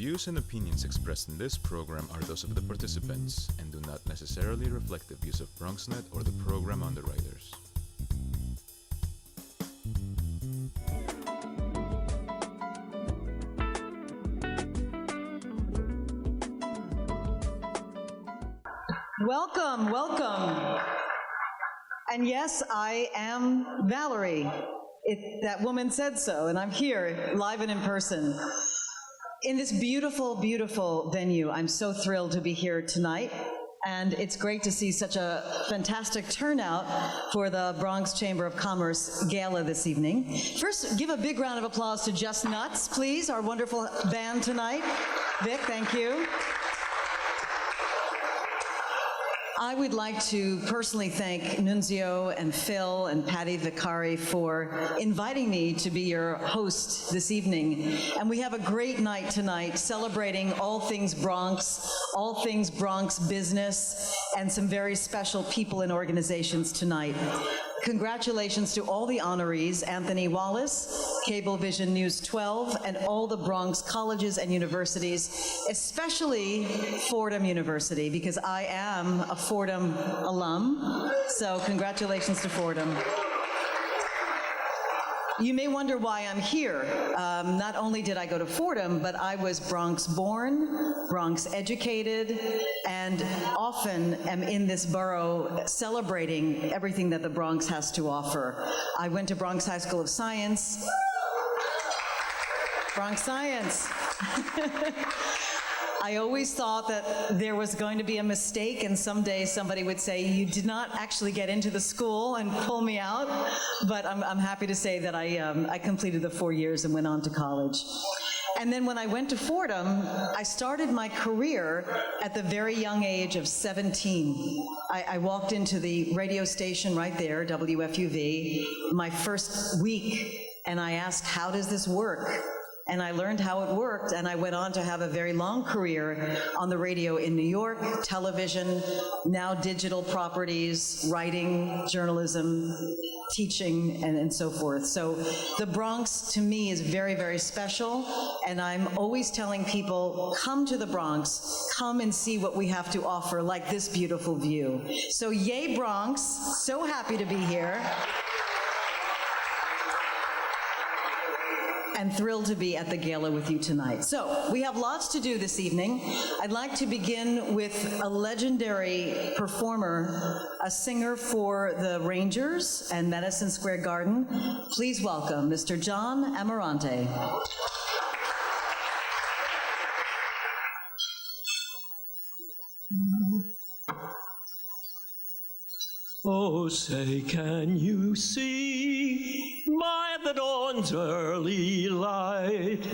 views and opinions expressed in this program are those of the participants and do not necessarily reflect the views of BronxNet or the program underwriters. Welcome, welcome. And yes, I am Valerie. That woman said so, and I'm here, live and in person, in this beautiful, beautiful venue. I'm so thrilled to be here tonight, and it's great to see such a fantastic turnout for the Bronx Chamber of Commerce Gala this evening. First, give a big round of applause to Just Nuts, please, our wonderful band tonight. Vic, thank you. I would like to personally thank Nunzio and Phil and Patty Vicari for inviting me to be your host this evening. And we have a great night tonight celebrating all things Bronx, all things Bronx business, and some very special people and organizations tonight. Congratulations to all the honorees, Anthony Wallace, Cablevision News 12, and all the Bronx colleges and universities, especially Fordham University, because I am a Fordham alum, so congratulations to Fordham. You may wonder why I'm here. Not only did I go to Fordham, but I was Bronx born, Bronx educated, and often am in this borough celebrating everything that the Bronx has to offer. I went to Bronx High School of Science. Bronx Science. I always thought that there was going to be a mistake and someday somebody would say, you did not actually get into the school, and pull me out. But I'm happy to say that I completed the 4 years and went on to college. And then when I went to Fordham, I started my career at the very young age of 17. I walked into the radio station right there, WFUV, my first week, and I asked, how does this work? And I learned how it worked, and I went on to have a very long career on the radio in New York, television, now digital properties, writing, journalism, teaching, and so forth. So the Bronx, to me, is very, very special, and I'm always telling people, come to the Bronx, come and see what we have to offer, like this beautiful view. So yay, Bronx, so happy to be here. And thrilled to be at the gala with you tonight. So, we have lots to do this evening. I'd like to begin with a legendary performer, a singer for the Rangers and Madison Square Garden. Please welcome Mr. John Amarante. Oh, say, can you see by the dawn's early light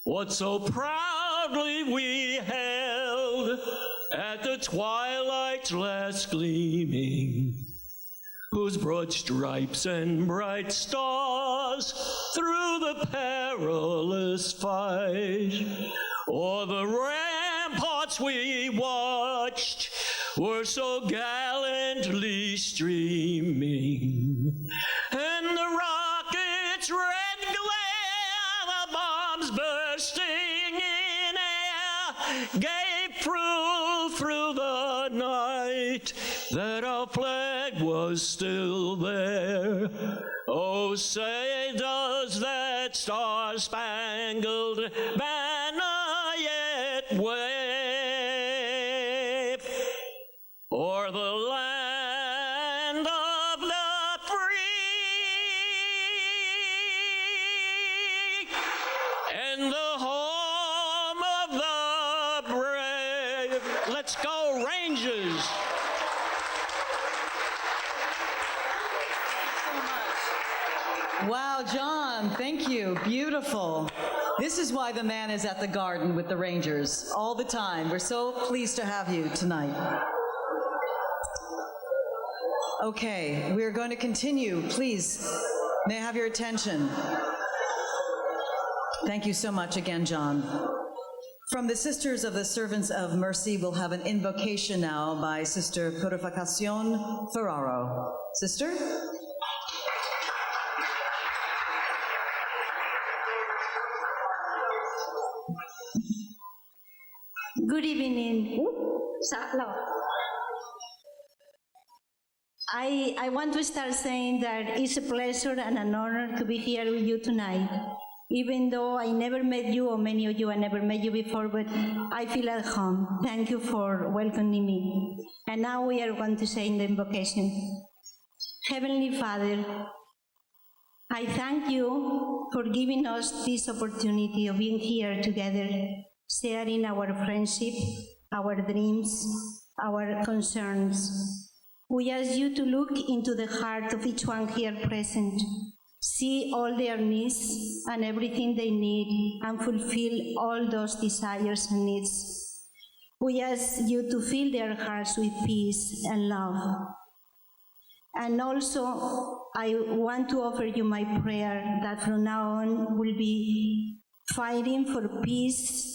what so proudly we held at the twilight's last gleaming, whose broad stripes and bright stars through the perilous fight o'er the ramparts we watched were so gallantly streaming, and the rocket's red glare, the bombs bursting in air, gave proof through the night that our flag was still there. Oh, say, does that star-spangled banner yet wave o'er the land of the free and the home of the brave? Let's go, Rangers! Wow, John, thank you. Beautiful. This is why the man is at the Garden with the Rangers all the time. We're so pleased to have you tonight. Okay, we're going to continue. Please, may I have your attention? Thank you so much again, John. From the Sisters of the Servants of Mercy, we'll have an invocation now by Sister Purificación Ferraro. Sister? Good evening. I want to start saying that it's a pleasure and an honor to be here with you tonight. Even though I never met you, or many of you, I never met you before, but I feel at home. Thank you for welcoming me. And now we are going to say in the invocation. Heavenly Father, I thank you for giving us this opportunity of being here together, sharing our friendship, our dreams, our concerns. We ask you to look into the heart of each one here present, see all their needs and everything they need, and fulfill all those desires and needs. We ask you to fill their hearts with peace and love. And also, I want to offer you my prayer that from now on we'll be fighting for peace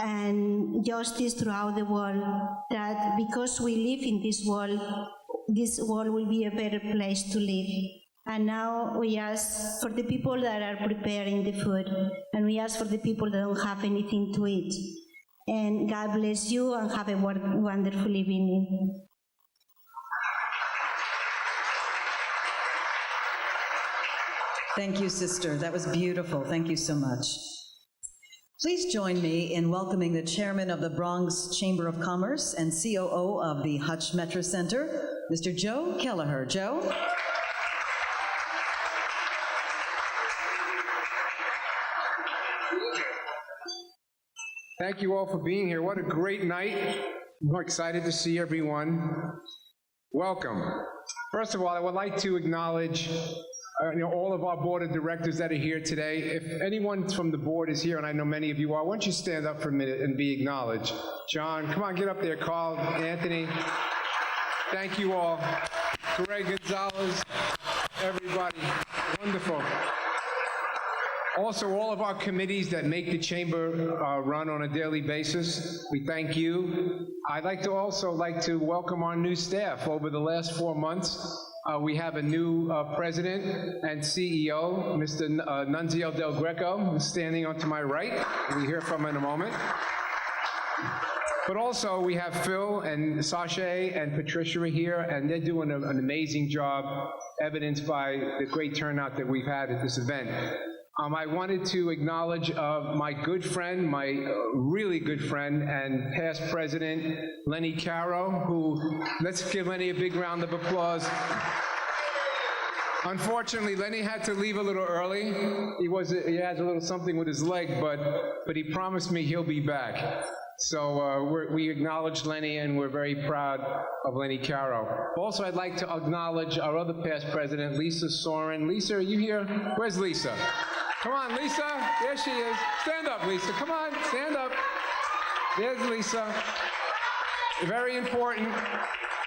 and justice throughout the world, that because we live in this world will be a better place to live. And now we ask for the people that are preparing the food, and we ask for the people that don't have anything to eat. And God bless you and have a wonderful evening. Thank you, sister. That was beautiful. Thank you so much. Please join me in welcoming the chairman of the Bronx Chamber of Commerce and COO of the Hutch Metro Center, Mr. Joe Kelleher. Joe? Thank you all for being here. What a great night. I'm excited to see everyone. Welcome. First of all, I would like to acknowledge all of our board of directors that are here today. If anyone from the board is here, and I know many of you are, why don't you stand up for a minute and be acknowledged? John, come on, get up there. Carl, Anthony, thank you all. Greg Gonzalez, everybody, wonderful. Also, all of our committees that make the chamber run on a daily basis, we thank you. I'd also like to welcome our new staff. Over the last 4 months, we have a new president and CEO, Mr. Nunzio Del Greco, who's standing on to my right. We'll hear from him in a moment. But also, we have Phil and Sasha and Patricia here, and they're doing an amazing job, evidenced by the great turnout that we've had at this event. I wanted to acknowledge my good friend, my really good friend and past president, Lenny Caro, who, let's give Lenny a big round of applause. Unfortunately, Lenny had to leave a little early. He has a little something with his leg, but he promised me he'll be back. So we acknowledge Lenny, and we're very proud of Lenny Caro. Also, I'd like to acknowledge our other past president, Lisa Soren. Lisa, are you here? Where's Lisa? Come on, Lisa. There she is. Stand up, Lisa. Come on, stand up. There's Lisa. Very important.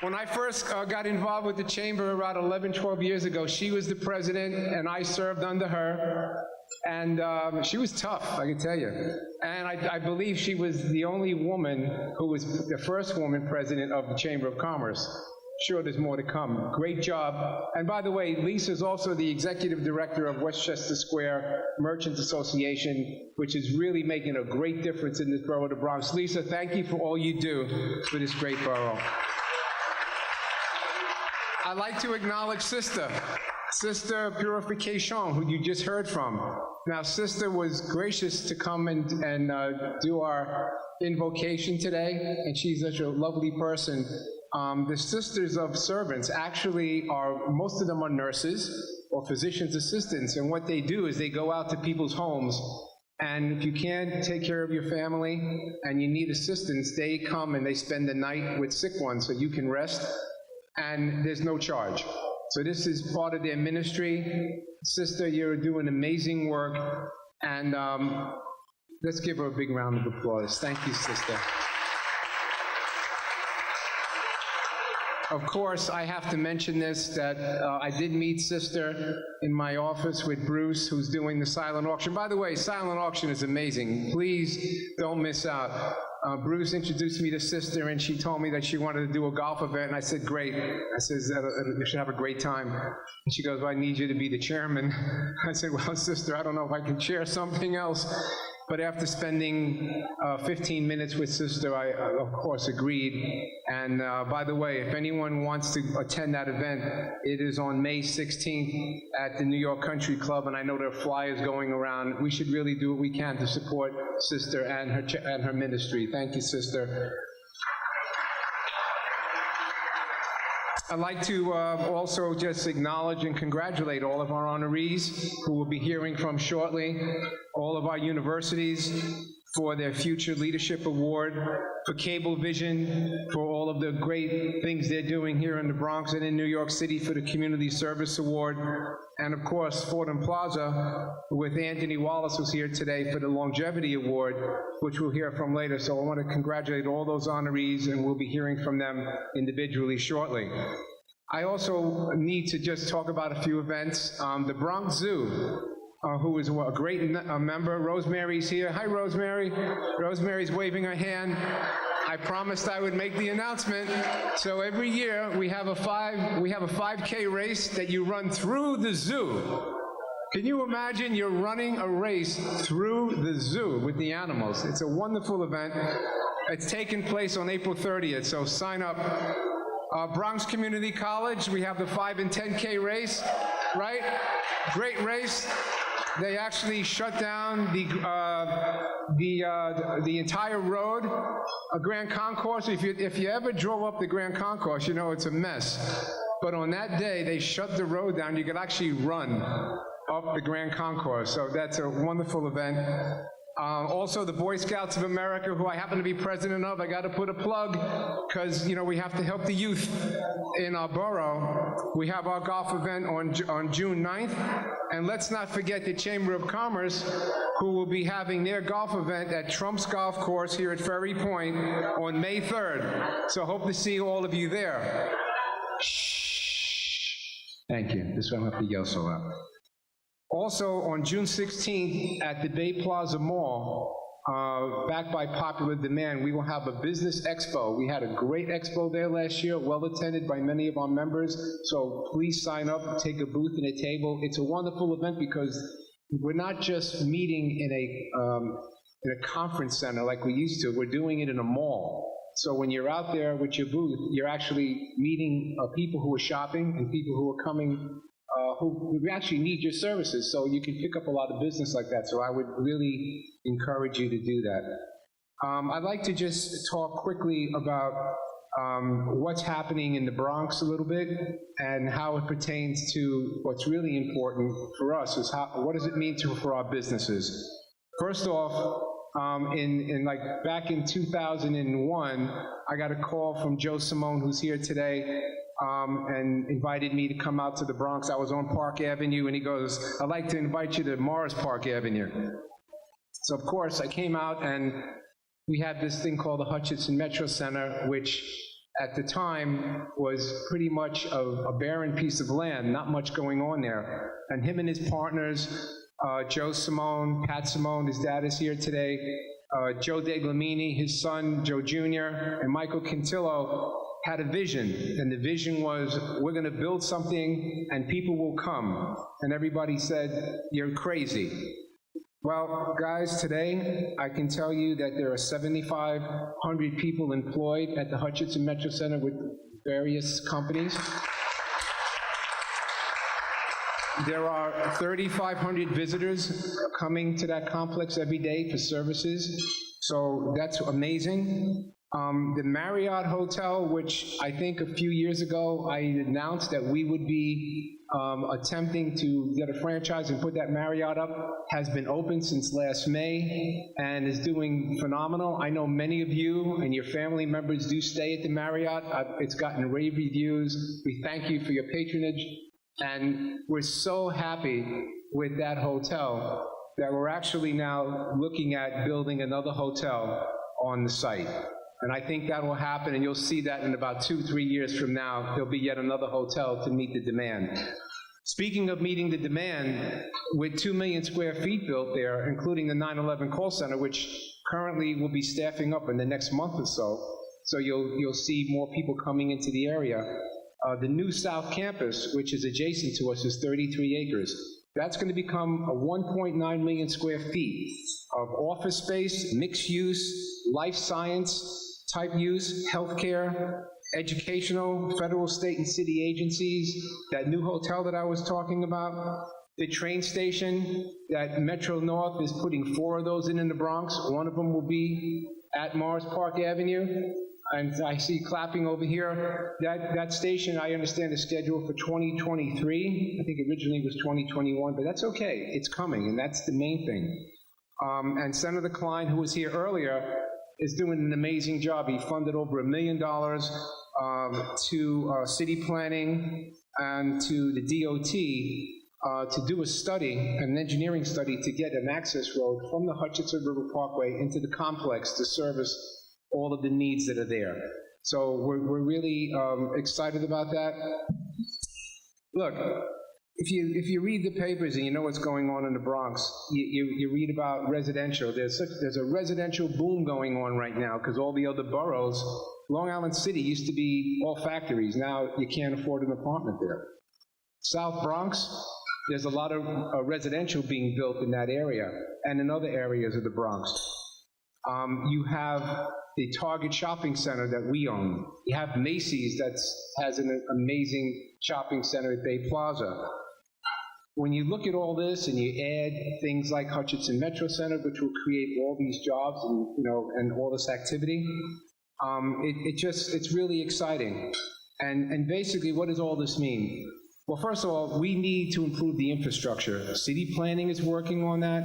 When I first got involved with the chamber about 11, 12 years ago, she was the president, and I served under her. And she was tough, I can tell you. And I believe she was the only woman who was the first woman president of the Chamber of Commerce. Sure, there's more to come. Great job. And by the way, Lisa's also the executive director of Westchester Square Merchants Association, which is really making a great difference in this borough of the Bronx. Lisa, thank you for all you do for this great borough. I'd like to acknowledge Sister Purification, who you just heard from. Now, Sister was gracious to come and do our invocation today, and she's such a lovely person. The Sisters of Servants actually most of them are nurses or physician's assistants, and what they do is they go out to people's homes, and if you can't take care of your family and you need assistance, they come and they spend the night with sick ones so you can rest, and there's no charge. So this is part of their ministry. Sister, you're doing amazing work, and let's give her a big round of applause. Thank you, Sister. Of course, I have to mention this, that I did meet Sister in my office with Bruce, who's doing the silent auction. By the way, silent auction is amazing. Please don't miss out. Bruce introduced me to Sister, and she told me that she wanted to do a golf event, and I said, great. I said, you should have a great time. And she goes, well, I need you to be the chairman. I said, well, Sister, I don't know if I can chair something else. But after spending 15 minutes with Sister, I, of course, agreed. And by the way, if anyone wants to attend that event, it is on May 16th at the New York Country Club, and I know there are flyers going around. We should really do what we can to support Sister and her ministry. Thank you, Sister. I'd like to also just acknowledge and congratulate all of our honorees who we'll be hearing from shortly, all of our universities for their Future Leadership Award, for Cablevision, for all of the great things they're doing here in the Bronx and in New York City for the Community Service Award, and of course, Fordham Plaza with Anthony Wallace, who's here today for the Longevity Award, which we'll hear from later. So I want to congratulate all those honorees, and we'll be hearing from them individually shortly. I also need to just talk about a few events. The Bronx Zoo, who is a great member. Rosemary's here. Hi, Rosemary. Rosemary's waving her hand. I promised I would make the announcement. So every year we have a 5K race that you run through the zoo. Can you imagine you're running a race through the zoo with the animals? It's a wonderful event. It's taking place on April 30th, so sign up. Bronx Community College, we have the 5 and 10K race, right? Great race. They actually shut down the entire road, a Grand Concourse. If you ever drove up the Grand Concourse, you know it's a mess. But on that day, they shut the road down. You could actually run up the Grand Concourse. So that's a wonderful event. Also, the Boy Scouts of America, who I happen to be president of, I got to put a plug, because, you know, we have to help the youth in our borough. We have our golf event on June 9th, and let's not forget the Chamber of Commerce, who will be having their golf event at Trump's Golf Course here at Ferry Point on May 3rd. So hope to see all of you there. Shh. Thank you. This one I don't have to yell so loud. Also, on June 16th at the Bay Plaza Mall, backed by popular demand, we will have a business expo. We had a great expo there last year, well attended by many of our members, so please sign up, take a booth and a table. It's a wonderful event because we're not just meeting in a conference center like we used to, we're doing it in a mall. So when you're out there with your booth, you're actually meeting people who are shopping and people who are coming who actually need your services, so you can pick up a lot of business like that. So I would really encourage you to do that. I'd like to just talk quickly about what's happening in the Bronx a little bit and how it pertains to what's really important for us, is what does it mean for our businesses. First off, back in 2001, I got a call from Joe Simone, who's here today, and invited me to come out to the Bronx. I was on Park Avenue, and he goes, I'd like to invite you to Morris Park Avenue. So, of course, I came out, and we had this thing called the Hutchinson Metro Center, which at the time was pretty much a barren piece of land, not much going on there. And him and his partners, Joe Simone, Pat Simone, his dad is here today, Joe DeGlamini, his son, Joe Jr., and Michael Quintillo, had a vision, and the vision was, we're going to build something and people will come. And everybody said, you're crazy. Well, guys, today I can tell you that there are 7,500 people employed at the Hutchinson Metro Center with various companies. There are 3,500 visitors coming to that complex every day for services, so that's amazing. The Marriott Hotel, which I think a few years ago I announced that we would be attempting to get a franchise and put that Marriott up, has been open since last May and is doing phenomenal. I know many of you and your family members do stay at the Marriott. It's gotten rave reviews. We thank you for your patronage, and we're so happy with that hotel that we're actually now looking at building another hotel on the site. And I think that will happen, and you'll see that in about 2-3 years from now, there'll be yet another hotel to meet the demand. Speaking of meeting the demand, with 2 million square feet built there, including the 9/11 call center, which currently will be staffing up in the next month or so you'll see more people coming into the area. The new South Campus, which is adjacent to us, is 33 acres. That's going to become a 1.9 million square feet of office space, mixed use, life science type use, healthcare, educational, federal, state, and city agencies, that new hotel that I was talking about, the train station that Metro North is putting 4 of those in the Bronx. One of them will be at Morris Park Avenue. And I see clapping over here. That station, I understand, is scheduled for 2023. I think originally it was 2021, but that's okay. It's coming, and that's the main thing. And Senator Klein, who was here earlier, is doing an amazing job. He funded over $1 million to city planning and to the DOT to do a study, an engineering study, to get an access road from the Hutchinson River Parkway into the complex to service all of the needs that are there. So we're really excited about that. Look, if you read the papers and you know what's going on in the Bronx, you read about residential. There's a residential boom going on right now because all the other boroughs, Long Island City used to be all factories. Now you can't afford an apartment there. South Bronx, there's a lot of residential being built in that area and in other areas of the Bronx. You have the Target shopping center that we own. You have Macy's that has an amazing shopping center at Bay Plaza. When you look at all this and you add things like Hutchinson Metro Center, which will create all these jobs and all this activity, it's really exciting. And basically, what does all this mean? Well, first of all, we need to improve the infrastructure. City planning is working on that.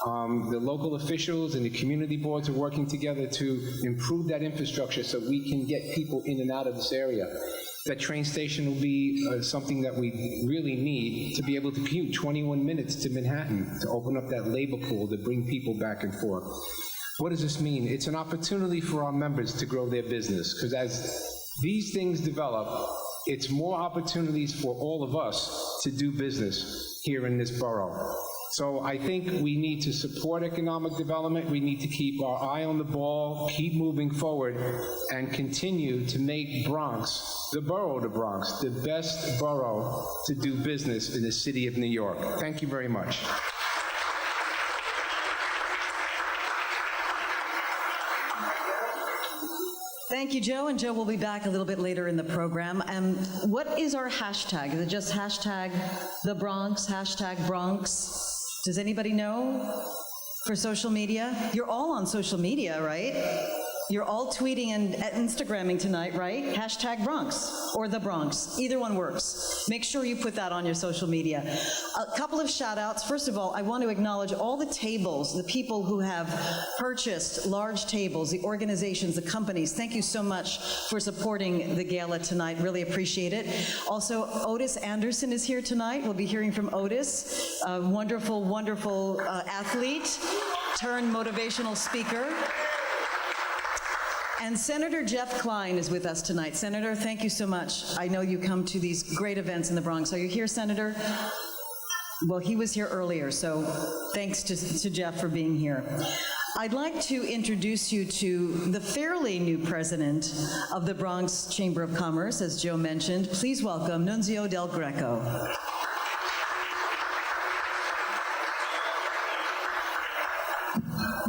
The local officials and the community boards are working together to improve that infrastructure so we can get people in and out of this area. That train station will be something that we really need to be able to commute 21 minutes to Manhattan, to open up that labor pool, to bring people back and forth. What does this mean? It's an opportunity for our members to grow their business, because as these things develop, it's more opportunities for all of us to do business here in this borough. So I think we need to support economic development. We need to keep our eye on the ball, keep moving forward, and continue to make Bronx, the borough of the Bronx, the best borough to do business in the city of New York. Thank you very much. Thank you, Joe, and Joe will be back a little bit later in the program. What is our hashtag? Is it just hashtag the Bronx, hashtag Bronx? Does anybody know for social media? You're all on social media, right? You're all tweeting and Instagramming tonight, right? Hashtag Bronx or the Bronx. Either one works. Make sure you put that on your social media. A couple of shout outs. First of all, I want to acknowledge all the tables, the people who have purchased large tables, the organizations, the companies. Thank you so much for supporting the gala tonight. Really appreciate it. Also, Otis Anderson is here tonight. We'll be hearing from Otis, a wonderful, wonderful athlete turned motivational speaker. And Senator Jeff Klein is with us tonight. Senator, thank you so much. I know you come to these great events in the Bronx. Are you here, Senator? Well, he was here earlier, so thanks to Jeff for being here. I'd like to introduce you to the fairly new president of the Bronx Chamber of Commerce, as Joe mentioned. Please welcome Nunzio Del Greco.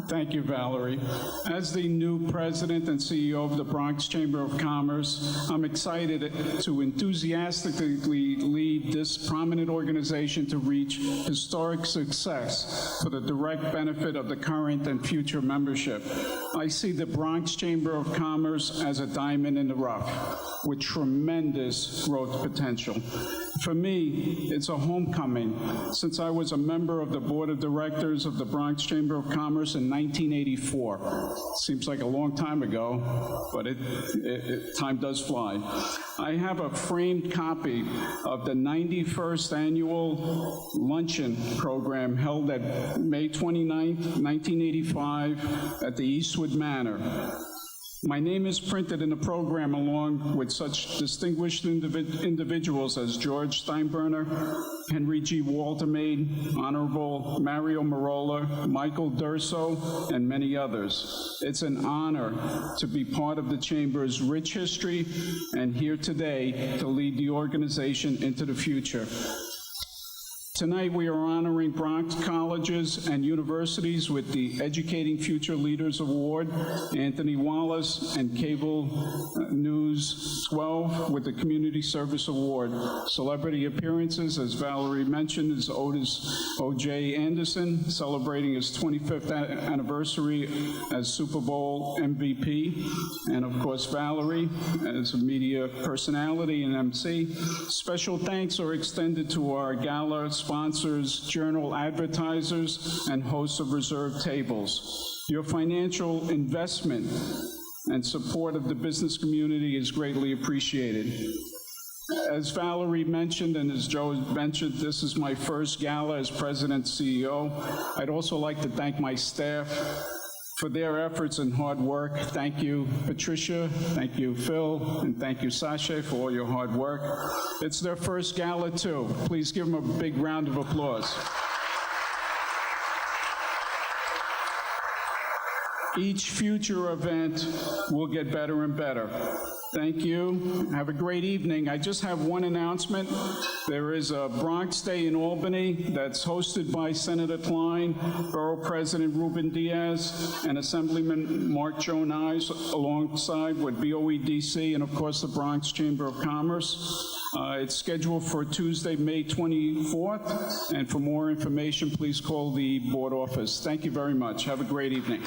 Thank you, Valerie. As the new president and CEO of the Bronx Chamber of Commerce, I'm excited to enthusiastically lead this prominent organization to reach historic success for the direct benefit of the current and future membership. I see the Bronx Chamber of Commerce as a diamond in the rough with tremendous growth potential. For me, it's a homecoming, since I was a member of the board of directors of the Bronx Chamber of Commerce in 1984. Seems like a long time ago, but time does fly. I have a framed copy of the 91st annual luncheon program held at May 29th, 1985 at the Eastwood Manor. My name is printed in the program along with such distinguished individuals as George Steinbrenner, Henry G. Waltermaid, Honorable Mario Marola, Michael Durso, and many others. It's an honor to be part of the Chamber's rich history and here today to lead the organization into the future. Tonight, we are honoring Bronx colleges and universities with the Educating Future Leaders Award, Anthony Wallace and Cable News 12 with the Community Service Award. Celebrity appearances, as Valerie mentioned, is Otis O.J. Anderson, celebrating his 25th anniversary as Super Bowl MVP. And of course, Valerie, as a media personality and MC. Special thanks are extended to our Gala sponsors, journal advertisers, and hosts of reserved tables. Your financial investment and support of the business community is greatly appreciated. As Valerie mentioned, and as Joe mentioned, this is my first gala as president and CEO. I'd also like to thank my staff for their efforts and hard work. Thank you, Patricia, thank you, Phil, and thank you, Sasha, for all your hard work. It's their first gala, too. Please give them a big round of applause. Each future event will get better and better. Thank you. Have a great evening. I just have one announcement. There is a Bronx Day in Albany that's hosted by Senator Klein, Borough President Ruben Diaz, and Assemblyman Mark Joe Nyes, alongside with BOEDC and, of course, the Bronx Chamber of Commerce. It's scheduled for Tuesday, May 24th, and for more information, please call the board office. Thank you very much. Have a great evening.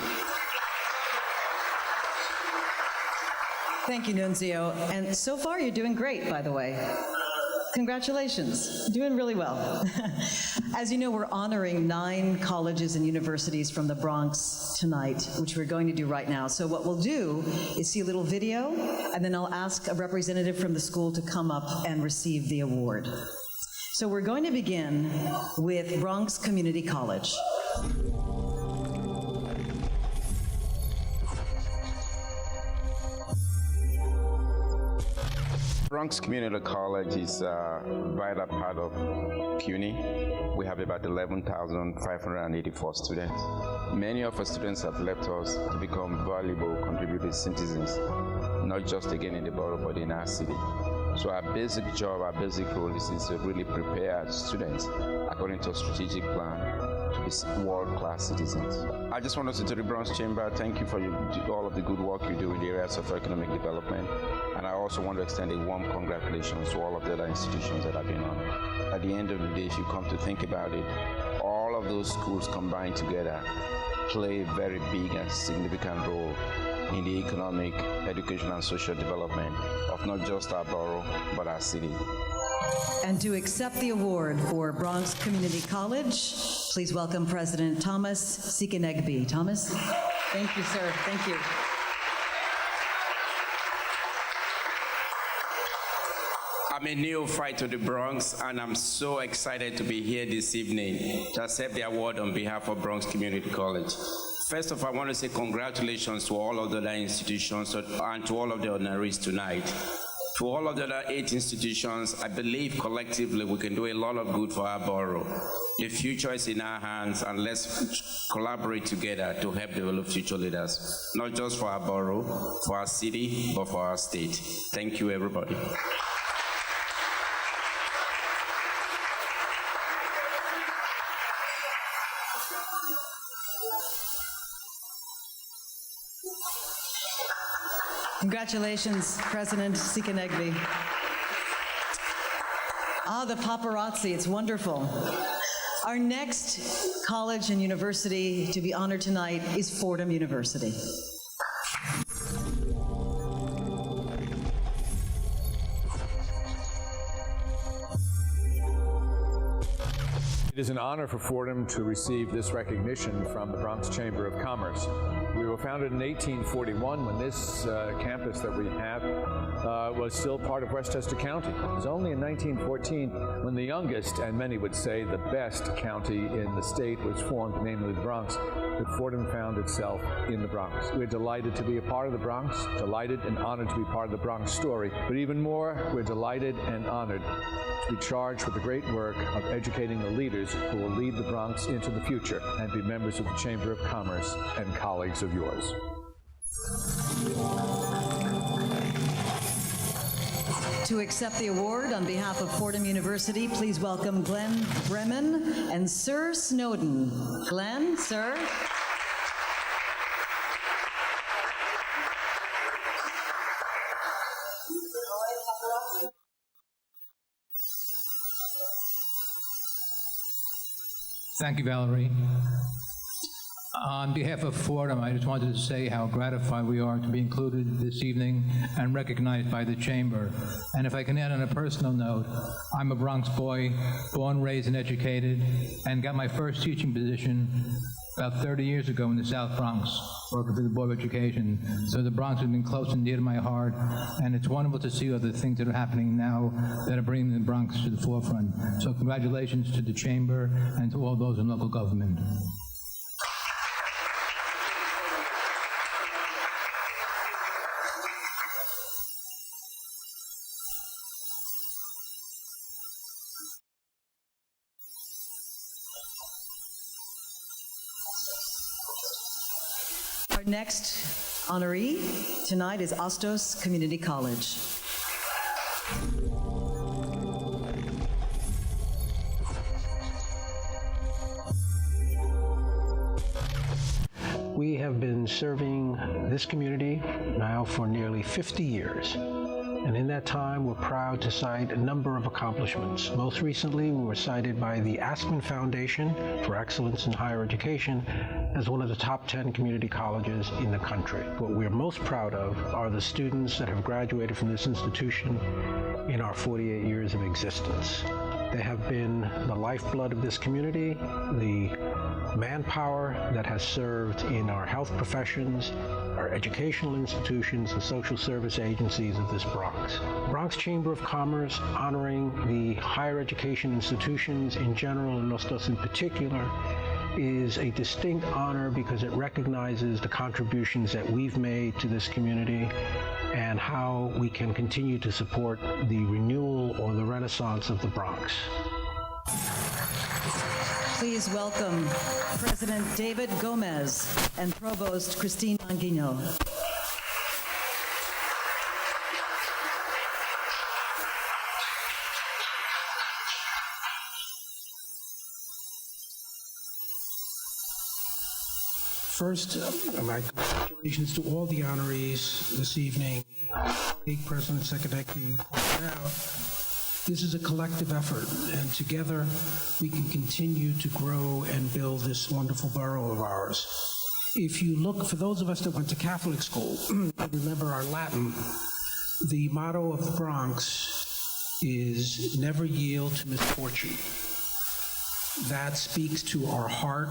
Thank you, Nunzio. And so far, you're doing great, by the way. Congratulations. Doing really well. As you know, we're honoring 9 colleges and universities from the Bronx tonight, which we're going to do right now. So what we'll do is see a little video, and then I'll ask a representative from the school to come up and receive the award. So we're going to begin with Bronx Community College. Bronx Community College is a vital part of CUNY. We have about 11,584 students. Many of our students have left us to become valuable, contributing citizens, not just again in the borough, but in our city. So our basic job, our basic role is to really prepare our students according to a strategic plan to be world-class citizens. I just want to say to the Bronx Chamber, thank you for all of the good work you do in the areas of economic development. And I also want to extend a warm congratulations to all of the other institutions that have been on. At the end of the day, if you come to think about it, all of those schools combined together play a very big and significant role in the economic, educational, and social development of not just our borough, but our city. And to accept the award for Bronx Community College, please welcome President Thomas Sikanegbe. Thomas? Thank you, sir. Thank you. I'm a neophyte to the Bronx, and I'm so excited to be here this evening to accept the award on behalf of Bronx Community College. First of all, I want to say congratulations to all of the other institutions and to all of the honorees tonight. To all of the other 8 institutions, I believe collectively we can do a lot of good for our borough. The future is in our hands, and let's collaborate together to help develop future leaders, not just for our borough, for our city, but for our state. Thank you, everybody. Congratulations, President Sikanegbe. Ah, the paparazzi, it's wonderful. Our next college and university to be honored tonight is Fordham University. It is an honor for Fordham to receive this recognition from the Bronx Chamber of Commerce. We were founded in 1841 when this campus that we have was still part of Westchester County. It was only in 1914 when the youngest, and many would say the best county in the state was formed, namely the Bronx, that Fordham found itself in the Bronx. We're delighted to be a part of the Bronx, delighted and honored to be part of the Bronx story, but even more, we're delighted and honored to be charged with the great work of educating the leaders who will lead the Bronx into the future and be members of the Chamber of Commerce and colleagues of yours. To accept the award on behalf of Fordham University, please welcome Glenn Bremen and Sir Snowden. Glenn, sir. Thank you, Valerie. On behalf of Fordham, I just wanted to say how gratified we are to be included this evening and recognized by the Chamber. And if I can add on a personal note, I'm a Bronx boy, born, raised, and educated, and got my first teaching position about 30 years ago in the South Bronx, working for the Board of Education. So the Bronx has been close and dear to my heart, and it's wonderful to see all the things that are happening now that are bringing the Bronx to the forefront. So congratulations to the Chamber and to all those in local government. Our next honoree tonight is Ostos Community College. We have been serving this community now for nearly 50 years. And in that time, we're proud to cite a number of accomplishments. Most recently, we were cited by the Aspen Foundation for Excellence in Higher Education as one of the top 10 community colleges in the country. What we're most proud of are the students that have graduated from this institution in our 48 years of existence. They have been the lifeblood of this community, the manpower that has served in our health professions, our educational institutions, and social service agencies of this Bronx. Bronx Chamber of Commerce honoring the higher education institutions in general and Ostos in particular is a distinct honor because it recognizes the contributions that we've made to this community and how we can continue to support the renewal or the renaissance of the Bronx. Please welcome President David Gomez and Provost Christine Mangino. First, my congratulations to all the honorees this evening. President Sekadeki pointed out, this is a collective effort, and together we can continue to grow and build this wonderful borough of ours. If you look, for those of us that went to Catholic school, remember our Latin, the motto of the Bronx is never yield to misfortune. That speaks to our heart,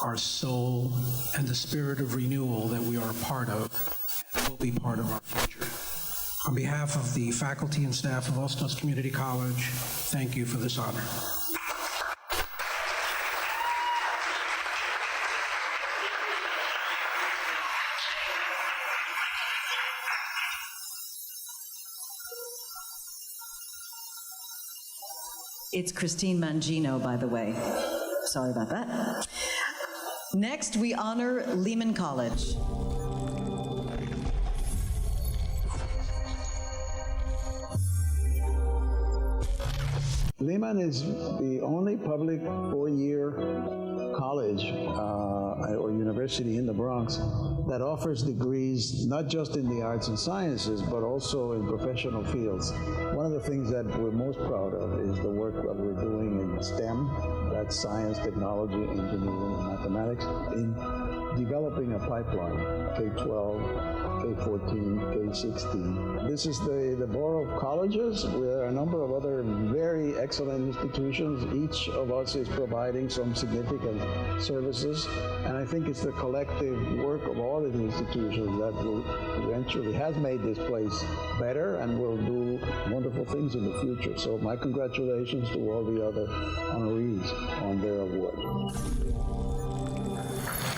our soul, and the spirit of renewal that we are a part of and will be part of our future. On behalf of the faculty and staff of Ostos Community College, thank you for this honor. It's Christine Mangino, by the way. Sorry about that. Next, we honor Lehman College. Lehman is the only public four-year college or university in the Bronx that offers degrees not just in the arts and sciences, but also in professional fields. One of the things that we're most proud of is the work that we're doing in STEM, that's science, technology, engineering, and mathematics, in developing a pipeline, K-12, K-14, K-16. This is the borough of colleges. There are a number of other very excellent institutions. Each of us is providing some significant services, and I think it's the collective work of all the institutions that will eventually has made this place better and will do wonderful things in the future. So my congratulations to all the other honorees on their award.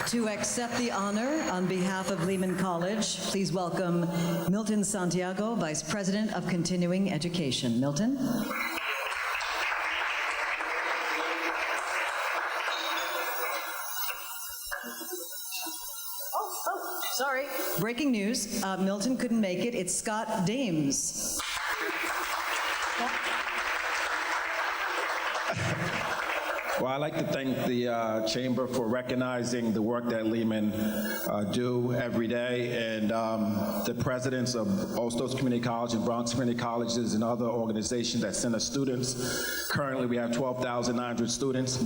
To accept the honor on behalf of Lehman College, please welcome Milton Santiago, Vice President of Continuing Education. Milton. Sorry. Breaking news, Milton couldn't make it. It's Scott Dames. Well, I'd like to thank the Chamber for recognizing the work that Lehman do every day, and the presidents of Old Stokes Community College and Bronx Community Colleges and other organizations that send us students. Currently, we have 12,900 students,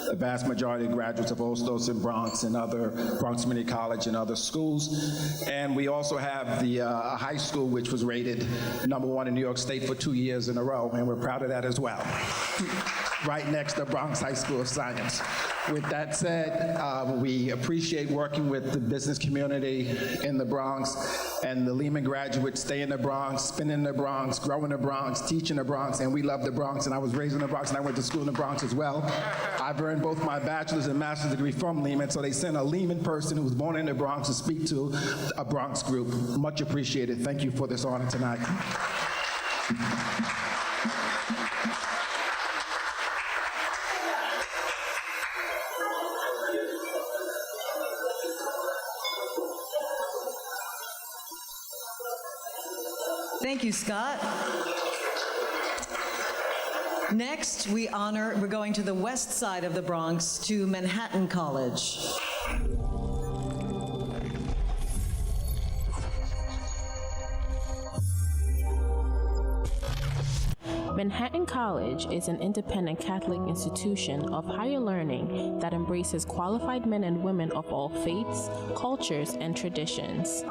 the vast majority of graduates of Old Stokes and Bronx and other Bronx Community College and other schools. And we also have the high school, which was rated #1 in New York State for 2 years in a row, and we're proud of that as well. Right next to Bronx High School of Science. With that said, we appreciate working with the business community in the Bronx, and the Lehman graduates stay in the Bronx, spin in the Bronx, grow in the Bronx, teach in the Bronx, and we love the Bronx, and I was raised in the Bronx, and I went to school in the Bronx as well. I've earned both my bachelor's and master's degree from Lehman, so they sent a Lehman person who was born in the Bronx to speak to a Bronx group. Much appreciated. Thank you for this honor tonight. Thank you, Scott. Next, we're going to the west side of the Bronx, to Manhattan College. Manhattan College is an independent Catholic institution of higher learning that embraces qualified men and women of all faiths, cultures, and traditions.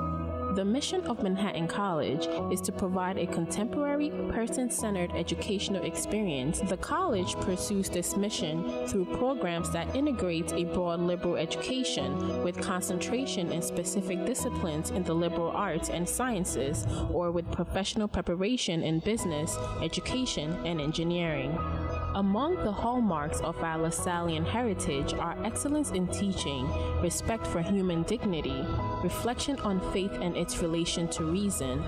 The mission of Manhattan College is to provide a contemporary, person-centered educational experience. The college pursues this mission through programs that integrate a broad liberal education with concentration in specific disciplines in the liberal arts and sciences, or with professional preparation in business, education, and engineering. Among the hallmarks of our Lassallean heritage are excellence in teaching, respect for human dignity, reflection on faith and its relation to reason,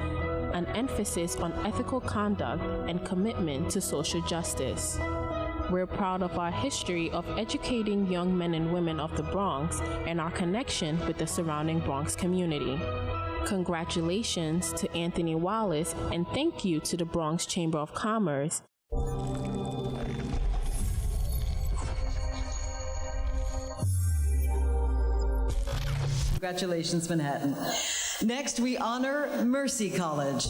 an emphasis on ethical conduct, and commitment to social justice. We're proud of our history of educating young men and women of the Bronx and our connection with the surrounding Bronx community. Congratulations to Anthony Wallace, and thank you to the Bronx Chamber of Commerce. Congratulations, Manhattan. Next, we honor Mercy College.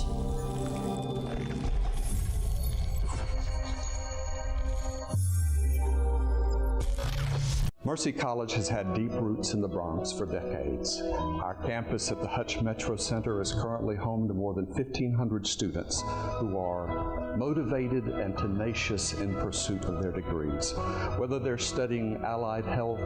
Mercy College has had deep roots in the Bronx for decades. Our campus at the Hutch Metro Center is currently home to more than 1,500 students who are motivated and tenacious in pursuit of their degrees. Whether they're studying allied health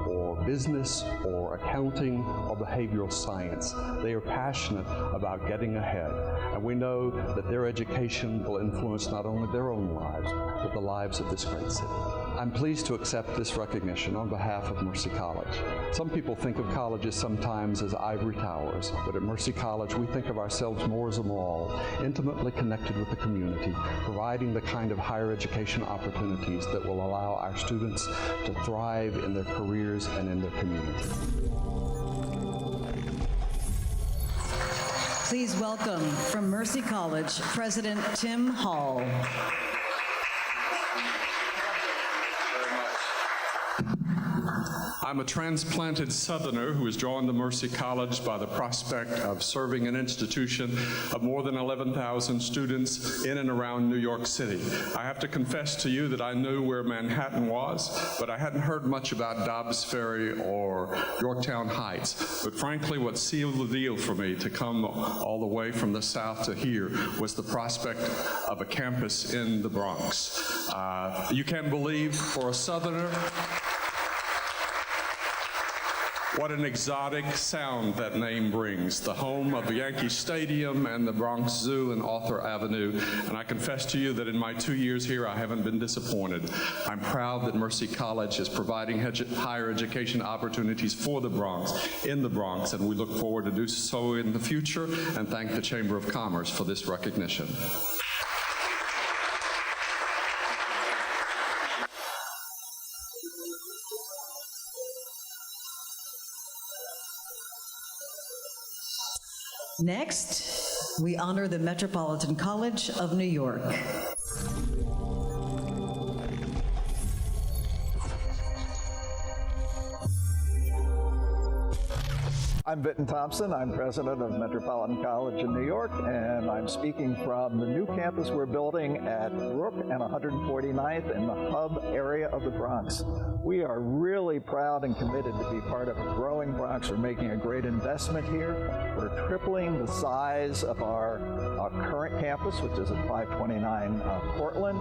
or business or accounting or behavioral science, they are passionate about getting ahead. And we know that their education will influence not only their own lives, but the lives of this great city. I'm pleased to accept this recognition on behalf of Mercy College. Some people think of colleges sometimes as ivory towers, but at Mercy College we think of ourselves more as a mall, intimately connected with the community, providing the kind of higher education opportunities that will allow our students to thrive in their careers and in their community. Please welcome from Mercy College, President Tim Hall. I'm a transplanted Southerner who was drawn to Mercy College by the prospect of serving an institution of more than 11,000 students in and around New York City. I have to confess to you that I knew where Manhattan was, but I hadn't heard much about Dobbs Ferry or Yorktown Heights. But frankly, what sealed the deal for me to come all the way from the South to here was the prospect of a campus in the Bronx. You can believe, for a Southerner, what an exotic sound that name brings, the home of the Yankee Stadium and the Bronx Zoo and Arthur Avenue. And I confess to you that in my 2 years here, I haven't been disappointed. I'm proud that Mercy College is providing higher education opportunities for the Bronx, in the Bronx, and we look forward to do so in the future, and thank the Chamber of Commerce for this recognition. Next, we honor the Metropolitan College of New York. I'm Vinton Thompson. I'm president of Metropolitan College in New York, and I'm speaking from the new campus we're building at Brook and 149th in the hub area of the Bronx. We are really proud and committed to be part of a growing Bronx. We're making a great investment here. We're tripling the size of our current campus, which is at 529 Portland.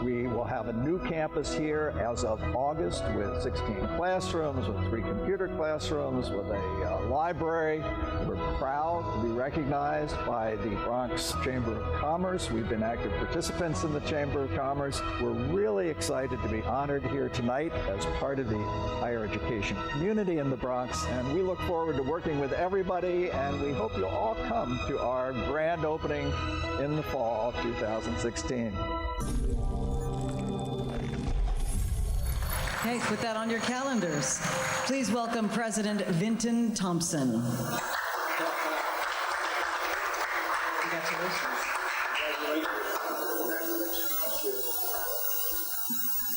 We will have a new campus here as of August with 16 classrooms, with 3 computer classrooms, with a library. We're proud to be recognized by the Bronx Chamber of Commerce. We've been active participants in the Chamber of Commerce. We're really excited to be honored here tonight as part of the higher education community in the Bronx, and we look forward to working with everybody, and we hope you'll all come to our grand opening in the fall of 2016. Okay, put that on your calendars. Please welcome President Vinton Thompson.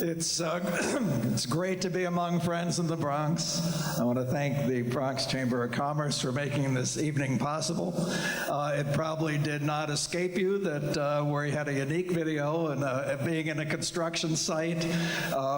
It's great to be among friends in the Bronx. I want to thank the Bronx Chamber of Commerce for making this evening possible. It probably did not escape you that we had a unique video and being in a construction site.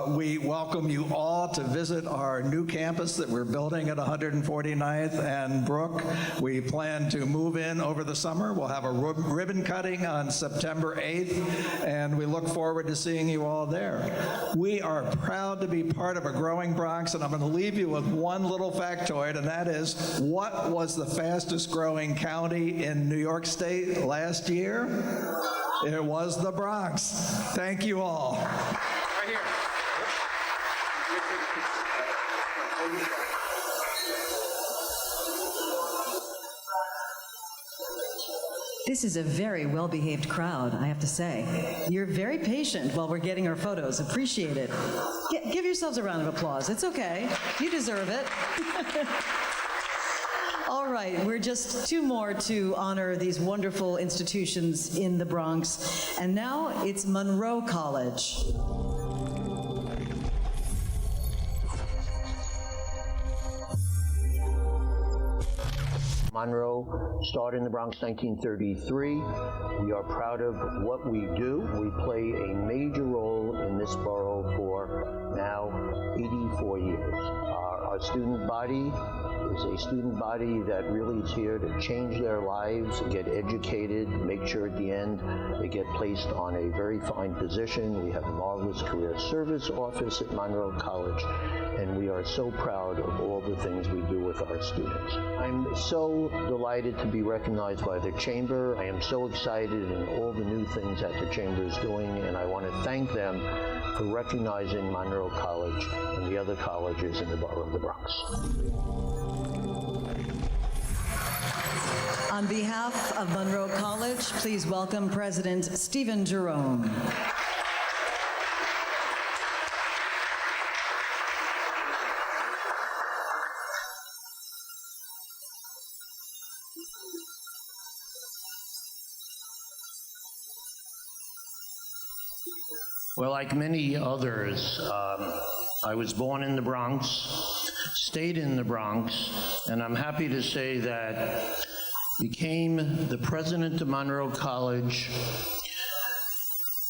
We welcome you all to visit our new campus that we're building at 149th and Brook. We plan to move in over the summer. We'll have a ribbon cutting on September 8th, and we look forward to seeing you all there. We are proud to be part of a growing Bronx, and I'm going to leave you with one little factoid, and that is, what was the fastest growing county in New York State last year? It was the Bronx. Thank you all. Right here. This is a very well-behaved crowd, I have to say. You're very patient while we're getting our photos. Appreciate it. Give yourselves a round of applause. It's okay. You deserve it. All right, we're just 2 more to honor these wonderful institutions in the Bronx. And now it's Monroe College. Monroe started in the Bronx 1933. We are proud of what we do. We play a major role in this borough for now 84 years. Our student body is a student body that really is here to change their lives, get educated, make sure at the end they get placed on a very fine position. We have a marvelous career service office at Monroe College, and we are so proud of all the things we do with our students. I'm so delighted to be recognized by the Chamber. I am so excited in all the new things that the Chamber is doing, and I want to thank them for recognizing Monroe College and the other colleges in the borough of the Bronx. On behalf of Monroe College, please welcome President Stephen Jerome. Well, like many others, I was born in the Bronx, stayed in the Bronx, and I'm happy to say that became the president of Monroe College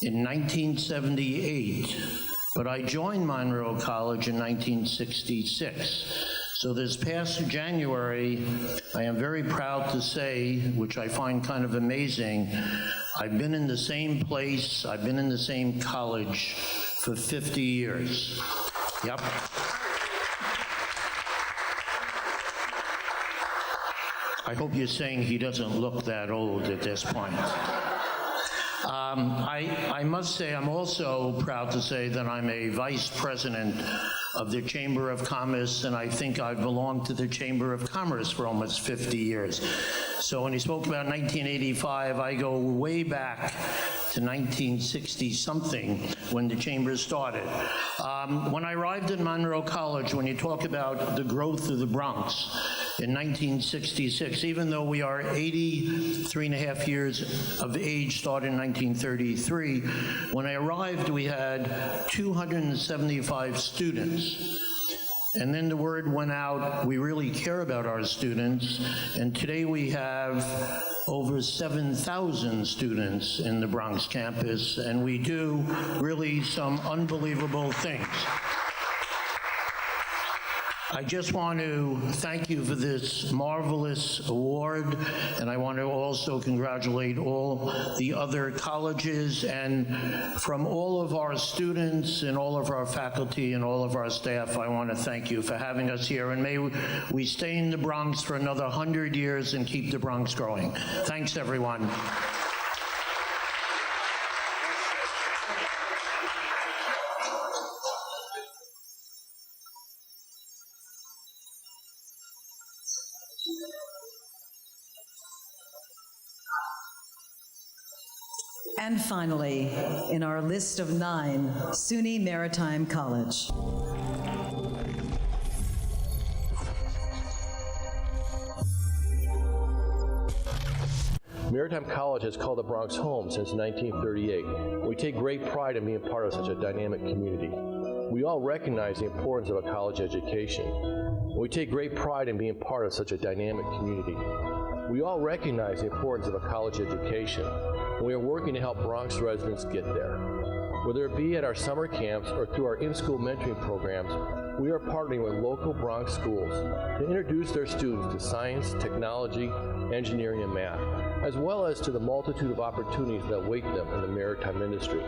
in 1978, but I joined Monroe College in 1966. So this past January, I am very proud to say, which I find kind of amazing, I've been in the same place, I've been in the same college for 50 years. Yep. I hope you're saying he doesn't look that old at this point. I must say I'm also proud to say that I'm a vice president of the Chamber of Commerce, and I think I've belonged to the Chamber of Commerce for almost 50 years. So when he spoke about 1985, I go way back to 1960-something when the Chamber started. When I arrived at Monroe College, when you talk about the growth of the Bronx, in 1966, even though we are 83 and a half years of age, started in 1933, when I arrived, we had 275 students. And then the word went out, we really care about our students, and today we have over 7,000 students in the Bronx campus, and we do really some unbelievable things. I just want to thank you for this marvelous award, and I want to also congratulate all the other colleges, and from all of our students and all of our faculty and all of our staff, I want to thank you for having us here, and may we stay in the Bronx for another 100 years and keep the Bronx growing. Thanks, everyone. And finally, in our list of 9, SUNY Maritime College. Maritime College has called the Bronx home since 1938. We take great pride in being part of such a dynamic community. We all recognize the importance of a college education. We take great pride in being part of such a dynamic community. We all recognize the importance of a college education, and we are working to help Bronx residents get there. Whether it be at our summer camps or through our in-school mentoring programs, we are partnering with local Bronx schools to introduce their students to science, technology, engineering, and math, as well as to the multitude of opportunities that await them in the maritime industry.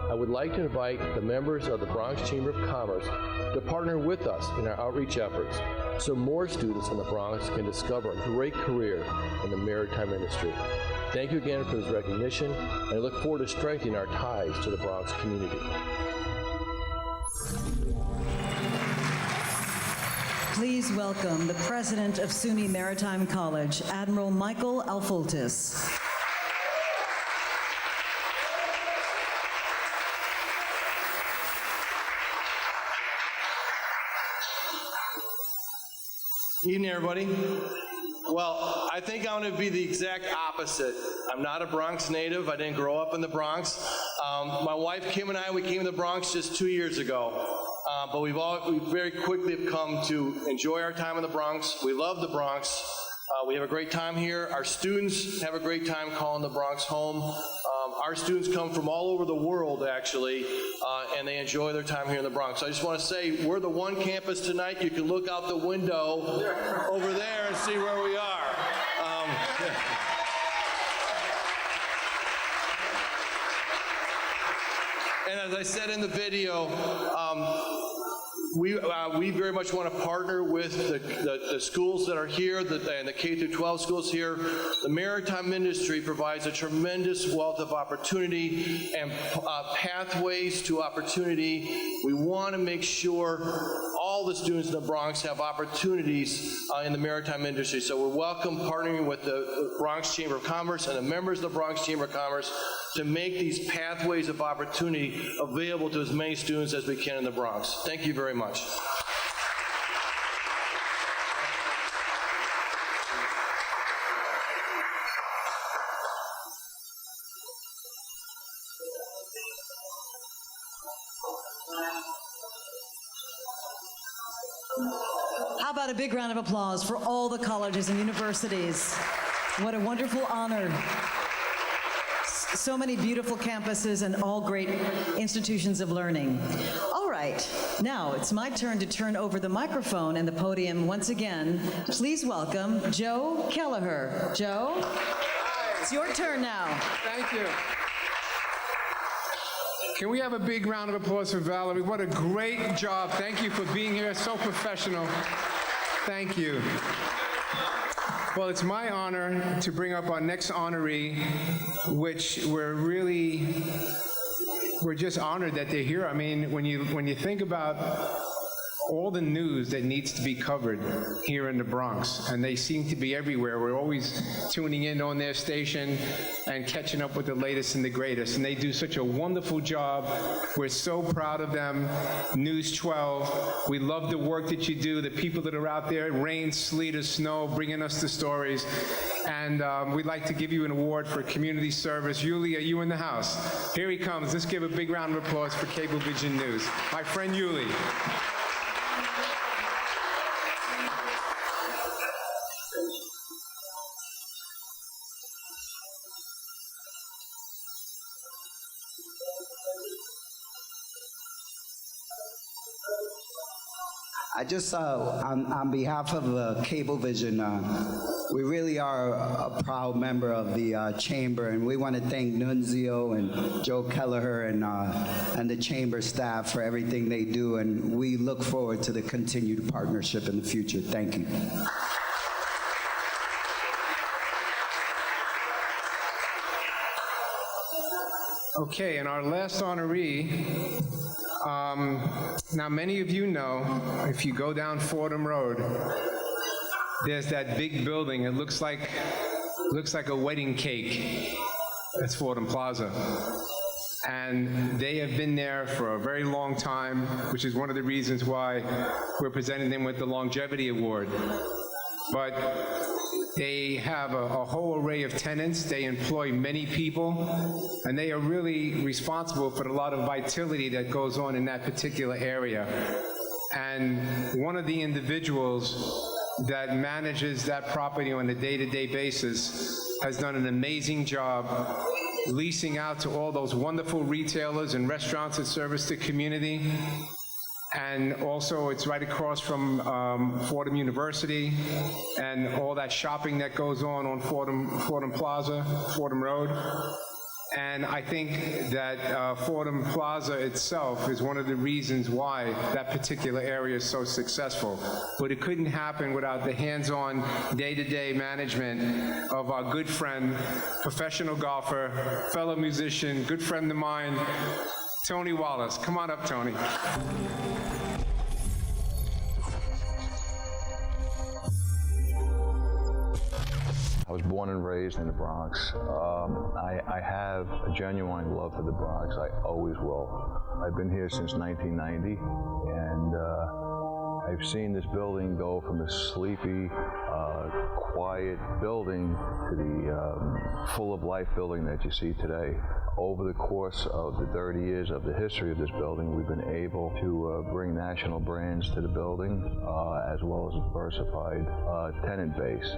I would like to invite the members of the Bronx Chamber of Commerce to partner with us in our outreach efforts so more students in the Bronx can discover a great career in the maritime industry. Thank you again for this recognition, and I look forward to strengthening our ties to the Bronx community. Please welcome the president of SUNY Maritime College, Admiral Michael Alfoltis. Evening, everybody. Well, I think I'm going to be the exact opposite. I'm not a Bronx native. I didn't grow up in the Bronx. My wife, Kim, and I, we came to the Bronx just 2 years ago. But we very quickly have come to enjoy our time in the Bronx. We love the Bronx. We have a great time here. Our students have a great time calling the Bronx home. Our students come from all over the world, actually, and they enjoy their time here in the Bronx. So I just want to say, we're the one campus tonight. You can look out the window over there and see where we are. And as I said in the video, we very much want to partner with the schools that are here, and the K-12 schools here. The maritime industry provides a tremendous wealth of opportunity and pathways to opportunity. We want to make sure all the students in the Bronx have opportunities in the maritime industry. So we're welcome partnering with the Bronx Chamber of Commerce and the members of the Bronx Chamber of Commerce to make these pathways of opportunity available to as many students as we can in the Bronx. Thank you very much. How about a big round of applause for all the colleges and universities? What a wonderful honor. So many beautiful campuses and all great institutions of learning. All right, now it's my turn to turn over the microphone and the podium once again. Please welcome Joe Kelleher. Joe, it's your turn now. Thank you. Can we have a big round of applause for Valerie? What a great job. Thank you for being here. So professional. Thank you. Well, it's my honor to bring up our next honoree, which we're just honored that they're here. I mean, when you think about all the news that needs to be covered here in the Bronx, and they seem to be everywhere. We're always tuning in on their station and catching up with the latest and the greatest, and they do such a wonderful job. We're so proud of them. News 12, we love the work that you do, the people that are out there, rain, sleet, or snow, bringing us the stories. And we'd like to give you an award for community service. Yuli, are you in the house? Here he comes. Let's give a big round of applause for Cablevision News. My friend Yuli. I just, on behalf of Cablevision, we really are a proud member of the Chamber, and we want to thank Nunzio and Joe Kelleher and the Chamber staff for everything they do, and we look forward to the continued partnership in the future. Thank you. Okay, and our last honoree, now many of you know, if you go down Fordham Road, there's that big building. It looks like a wedding cake. That's Fordham Plaza. And they have been there for a very long time, which is one of the reasons why we're presenting them with the Longevity Award. But they have a whole array of tenants. They employ many people, and they are really responsible for a lot of vitality that goes on in that particular area. And one of the individuals that manages that property on a day-to-day basis has done an amazing job leasing out to all those wonderful retailers and restaurants that service the community. And also, it's right across from Fordham University and all that shopping that goes on Fordham Plaza, Fordham Road. And I think that Fordham Plaza itself is one of the reasons why that particular area is so successful. But it couldn't happen without the hands-on, day-to-day management of our good friend, professional golfer, fellow musician, good friend of mine, Tony Wallace. Come on up, Tony. I was born and raised in the Bronx. I have a genuine love for the Bronx. I always will. I've been here since 1990, and I've seen this building go from a sleepy, quiet building to the full of life building that you see today. Over the course of the 30 years of the history of this building, we've been able to bring national brands to the building, as well as a diversified tenant base.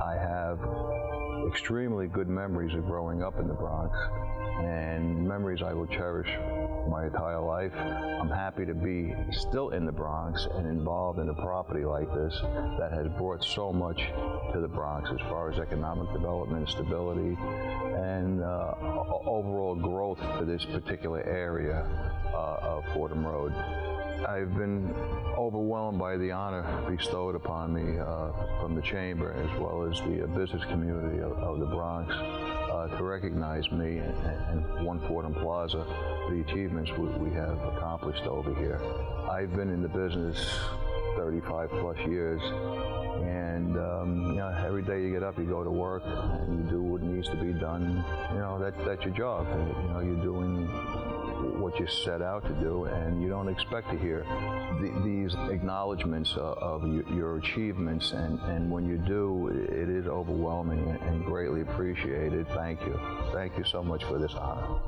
I have extremely good memories of growing up in the Bronx, and memories I will cherish my entire life. I'm happy to be still in the Bronx and involved in a property like this that has brought so much to the Bronx as far as economic development, stability, and overall growth for this particular area of Fordham Road. I've been overwhelmed by the honor bestowed upon me from the Chamber as well as the business community of the Bronx to recognize me and One Fordham Plaza for the achievements we have accomplished over here. I've been in the business 35 plus years, and you know, every day you get up, you go to work, and you do what needs to be done. You know, that's your job. You know, you're doing what you set out to do, and you don't expect to hear these acknowledgments of your achievements, and when you do, it is overwhelming and greatly appreciated. Thank you. Thank you so much for this honor.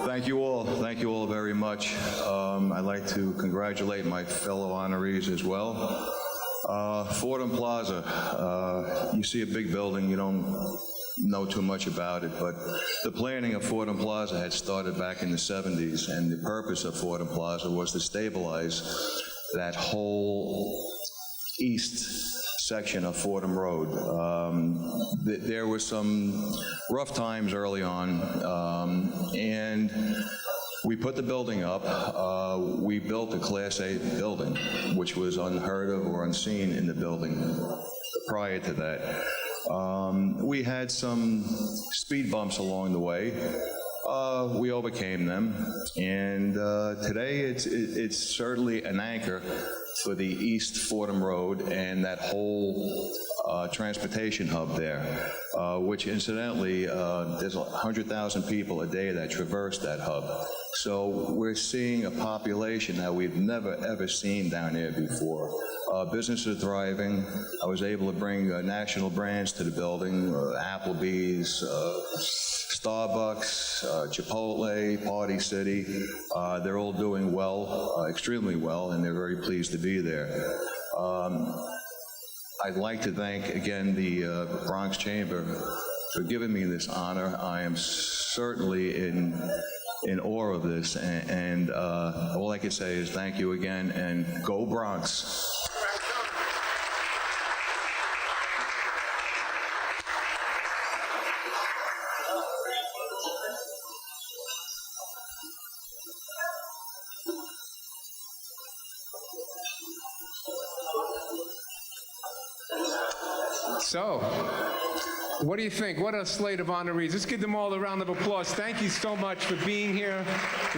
Thank you all. Thank you all very much. I'd like to congratulate my fellow honorees as well. Fordham Plaza, you see a big building, you don't know too much about it, but the planning of Fordham Plaza had started back in the 70s, and the purpose of Fordham Plaza was to stabilize that whole east section of Fordham Road. There were some rough times early on, and we put the building up. We built a Class A building, which was unheard of or unseen in the building prior to that. We had some speed bumps along the way. We overcame them, and today it's certainly an anchor for the East Fordham Road and that whole transportation hub there, which incidentally, there's 100,000 people a day that traverse that hub. So we're seeing a population that we've never ever seen down there before. Businesses are thriving. I was able to bring national brands to the building, Applebee's, Starbucks, Chipotle, Party City. They're all doing well, extremely well, and they're very pleased to be there. I'd like to thank again the Bronx Chamber for giving me this honor. I am certainly in awe of this, and all I can say is thank you again, and go Bronx. So, what do you think? What a slate of honorees. Let's give them all a round of applause. Thank you so much for being here.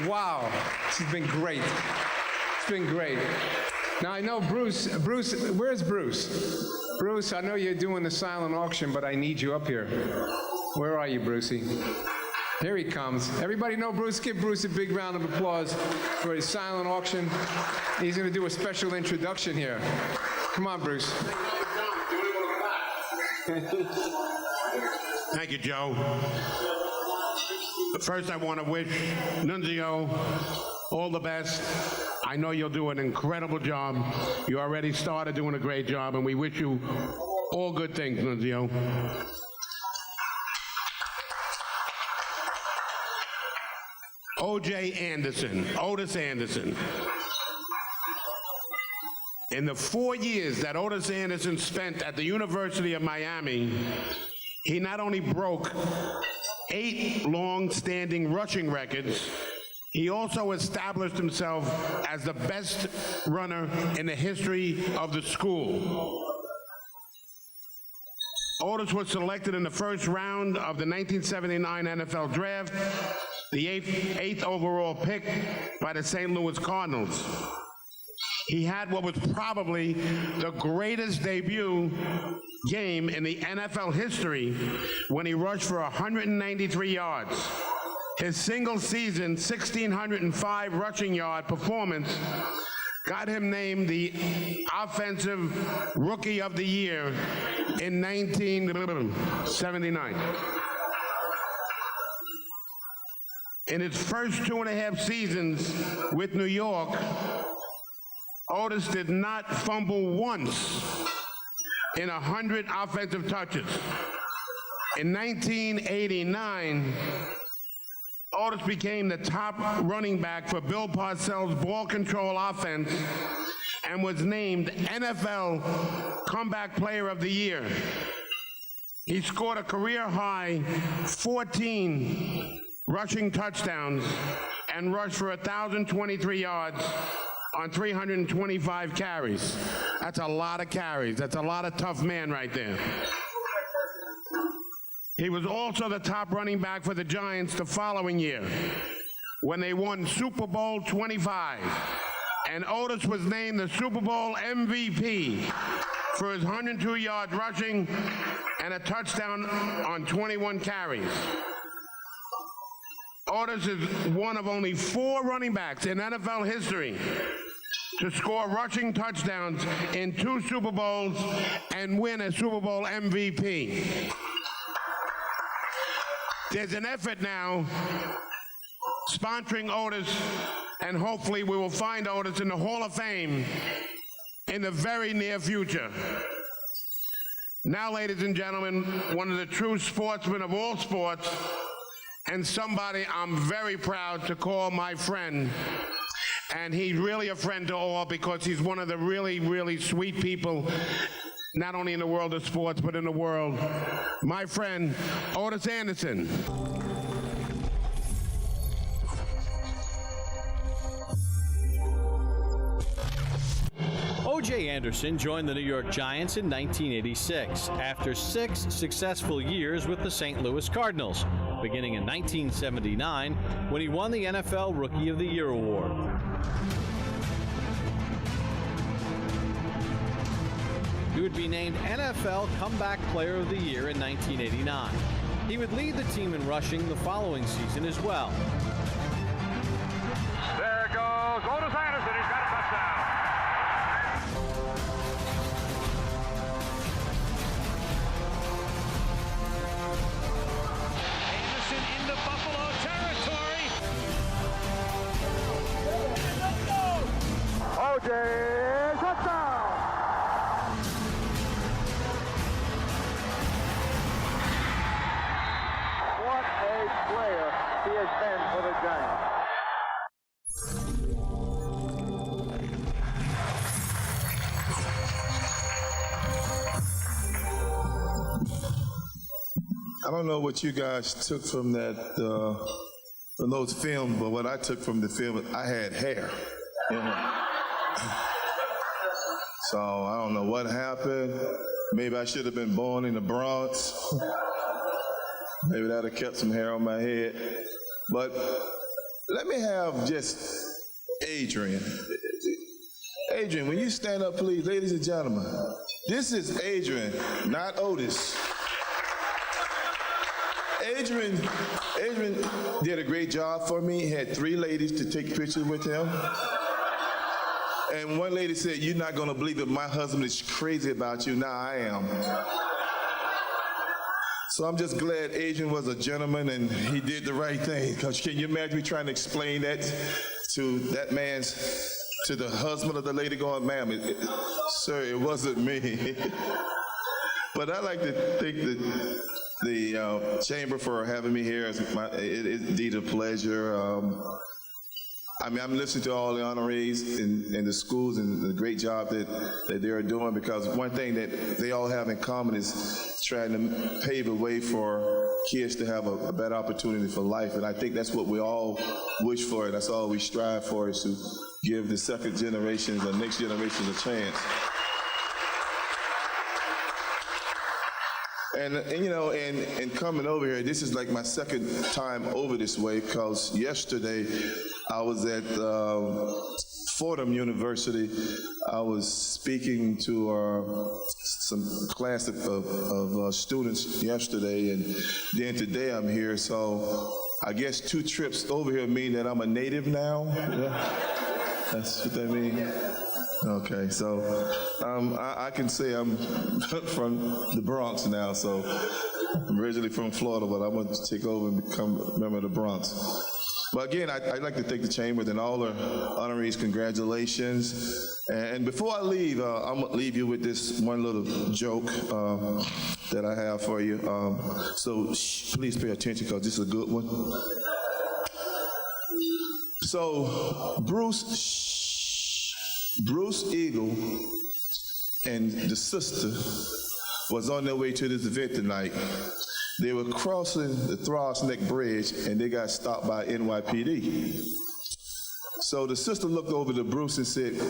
Wow, this has been great. It's been great. Now, I know Bruce, where's Bruce? Bruce, I know you're doing the silent auction, but I need you up here. Where are you, Brucey? Here he comes. Everybody know Bruce? Give Bruce a big round of applause for his silent auction. He's going to do a special introduction here. Come on, Bruce. Thank you, Joe. First, I want to wish Nunzio all the best. I know you'll do an incredible job. You already started doing a great job, and we wish you all good things, Nunzio. Otis Anderson. In the 4 years that Otis Anderson spent at the University of Miami, he not only broke 8 long-standing rushing records, he also established himself as the best runner in the history of the school. Otis was selected in the first round of the 1979 NFL Draft, the eighth overall pick by the St. Louis Cardinals. He had what was probably the greatest debut game in the NFL history when he rushed for 193 yards. His single-season 1,605 rushing yard performance got him named the Offensive Rookie of the Year in 1979. In his first 2.5 seasons with New York, Otis did not fumble once in 100 offensive touches. In 1989, Otis became the top running back for Bill Parcells' ball control offense and was named NFL Comeback Player of the Year. He scored a career-high 14 rushing touchdowns and rushed for 1,023 yards on 325 carries. That's a lot of carries. That's a lot of tough man right there. He was also the top running back for the Giants the following year when they won Super Bowl 25. And Otis was named the Super Bowl MVP for his 102 yards rushing and a touchdown on 21 carries. Otis is one of only 4 running backs in NFL history to score rushing touchdowns in 2 Super Bowls and win a Super Bowl MVP. There's an effort now sponsoring Otis, and hopefully we will find Otis in the Hall of Fame in the very near future. Now, ladies and gentlemen, one of the true sportsmen of all sports, and somebody I'm very proud to call my friend. And he's really a friend to all because he's one of the really, really sweet people, not only in the world of sports, but in the world. My friend, Otis Anderson. O.J. Anderson joined the New York Giants in 1986 after 6 successful years with the St. Louis Cardinals, beginning in 1979 when he won the NFL Rookie of the Year award. He would be named NFL Comeback Player of the Year in 1989. He would lead the team in rushing the following season as well. There goes Otis Anderson. He's got a touchdown. Anderson into Buffalo territory. O.J. touchdown. I don't know what you guys took from that, from those films, but what I took from the film, I had hair. You know? So I don't know what happened. Maybe I should have been born in the Bronx. Maybe that would have kept some hair on my head. But let me have just Adrian. Adrian, when you stand up, please, ladies and gentlemen. This is Adrian, not Otis. Adrian did a great job for me. He had 3 ladies to take pictures with him. And one lady said, "You're not going to believe it, my husband is crazy about you." Now I am. So I'm just glad Adrian was a gentleman and he did the right thing. Because can you imagine me trying to explain that to that man's, to the husband of the lady going, "Ma'am, sir, it wasn't me." But I like to thank the chamber for having me here. It is indeed a pleasure. I mean, I'm listening to all the honorees in the schools and the great job that they're doing, because one thing that they all have in common is trying to pave the way for kids to have a better opportunity for life. And I think that's what we all wish for, and that's all we strive for, is to give the second generations or next generations a chance. And you know, and coming over here, this is like my second time over this way, because yesterday I was at Fordham University. I was speaking to some class of students yesterday, and then today I'm here. So I guess 2 trips over here mean that I'm a native now. Yeah? That's what that means. Okay, so I can say I'm from the Bronx now, so I'm originally from Florida, but I'm going to take over and become a member of the Bronx. But again, I'd like to thank the chamber and all the honorees. Congratulations. And before I leave, I'm going to leave you with this one little joke that I have for you. So please pay attention, because this is a good one. So Bruce Eagle and the sister was on their way to this event tonight. They were crossing the Throgs Neck Bridge, and they got stopped by NYPD. So the sister looked over to Bruce and said,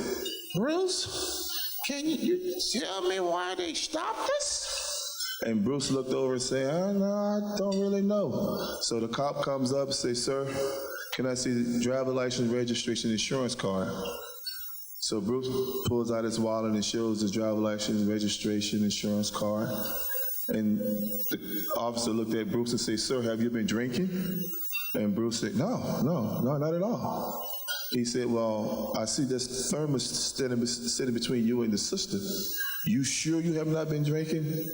"Bruce, can you tell me why they stopped us?" And Bruce looked over and said, "No, I don't really know." So the cop comes up and says, "Sir, can I see the driver license, registration, insurance card?" So Bruce pulls out his wallet and shows his driver license, registration, insurance card. And the officer looked at Bruce and said, "Sir, have you been drinking?" And Bruce said, No, not at all. He said, "Well, I see this thermos sitting between you and the sister. You sure you have not been drinking?"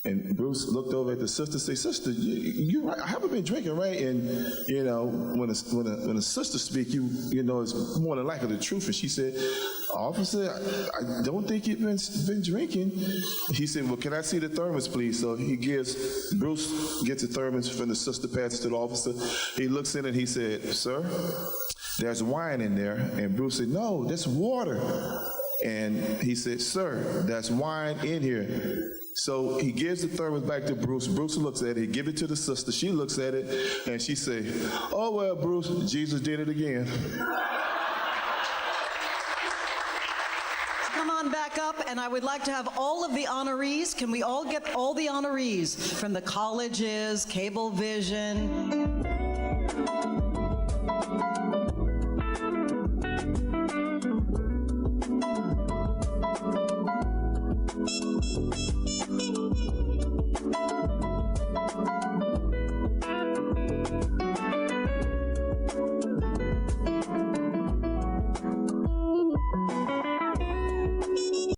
And Bruce looked over at the sister and said, "Sister, you're right. I haven't been drinking, right?" And you know, when a sister speaks, you know it's more than likely the truth. And she said, "Officer, I don't think you've been drinking." He said, "Well, can I see the thermos, please?" So Bruce gets the thermos from the sister, passes to the officer. He looks in and he said, "Sir, there's wine in there." And Bruce said, "No, that's water." And he said, "Sir, there's wine in here." So he gives the thermos back to Bruce. Bruce looks at it. He gives it to the sister. She looks at it, and she said, "Oh, well, Bruce, Jesus did it again." Come on back up, and I would like to have all of the honorees. Can we all get all the honorees from the colleges, Cablevision?